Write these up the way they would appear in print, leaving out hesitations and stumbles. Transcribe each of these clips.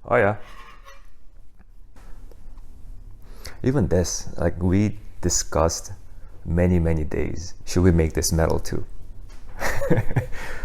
Oh yeah. Even this, like we discussed many days, should we make this metal too?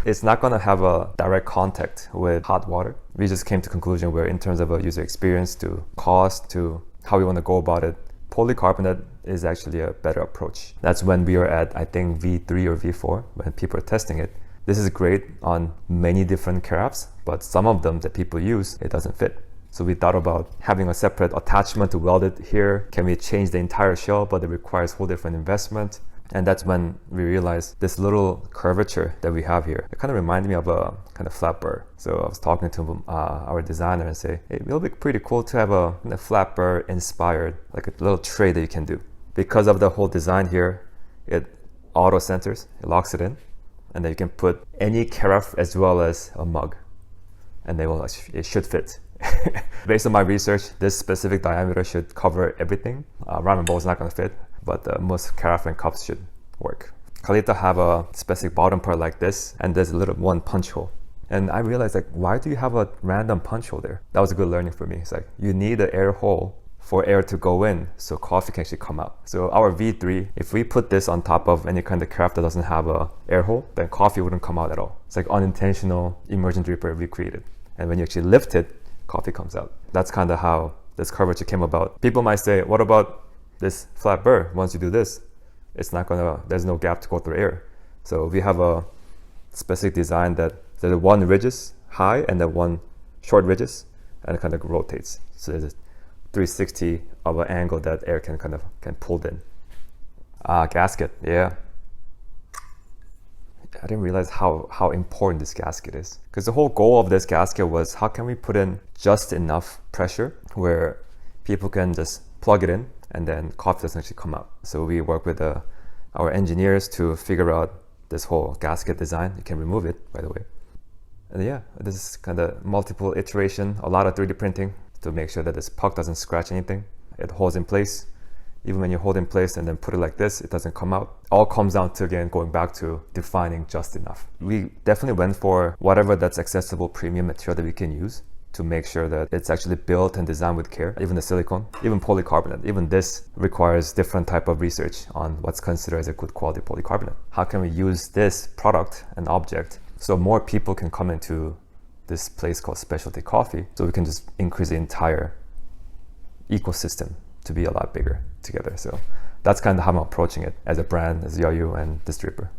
It's not going to have a direct contact with hot water. We just came to conclusion where in terms of a user experience to cost to how we want to go about it, polycarbonate is actually a better approach. That's when we are at, I think, V3 or V4, when people are testing it. This is great on many different carafes, but some of them that people use, it doesn't fit. So we thought about having a separate attachment to weld it here. Can we change the entire shell, but it requires whole different investment? And that's when we realized this little curvature that we have here. It kind of reminded me of a kind of flat burr. So I was talking to our designer and say, hey, it'll be pretty cool to have a flat burr inspired, like a little tray that you can do. Because of the whole design here, it auto centers, it locks it in, and then you can put any carafe as well as a mug, and it should fit. Based on my research, this specific diameter should cover everything. Ramen bowl is not going to fit, but most carafe and cups should work. Kalita have a specific bottom part like this, and there's a little one punch hole. And I realized, like, why do you have a random punch hole there? That was a good learning for me. It's like, you need an air hole for air to go in so coffee can actually come out. So our V3, if we put this on top of any kind of carafe that doesn't have a air hole, then coffee wouldn't come out at all. It's like unintentional immersion dripper recreated. And when you actually lift it, coffee comes out. That's kind of how this curvature came about. People might say, what about this flat burr? Once you do this, there's no gap to go through air. So we have a specific design that there's one ridges high and then one short ridges, and it kind of rotates. So there's a 360 of an angle that air can pull in. Gasket, yeah. I didn't realize how important this gasket is, because the whole goal of this gasket was how can we put in just enough pressure where people can just plug it in and then coffee doesn't actually come out. So we work with our engineers to figure out this whole gasket design. You can remove it, by the way. And yeah, this is kind of multiple iteration, a lot of 3D printing to make sure that this puck doesn't scratch anything. It holds in place. Even when you hold in place and then put it like this, it doesn't come out. All comes down to, again, going back to defining just enough. We definitely went for whatever that's accessible premium material that we can use to make sure that it's actually built and designed with care. Even the silicone, even polycarbonate, even this requires different type of research on what's considered as a good quality polycarbonate. How can we use this product and object so more people can come into this place called specialty coffee, so we can just increase the entire ecosystem to be a lot bigger together. So that's kind of how I'm approaching it as a brand, as Yeoyu and distributor.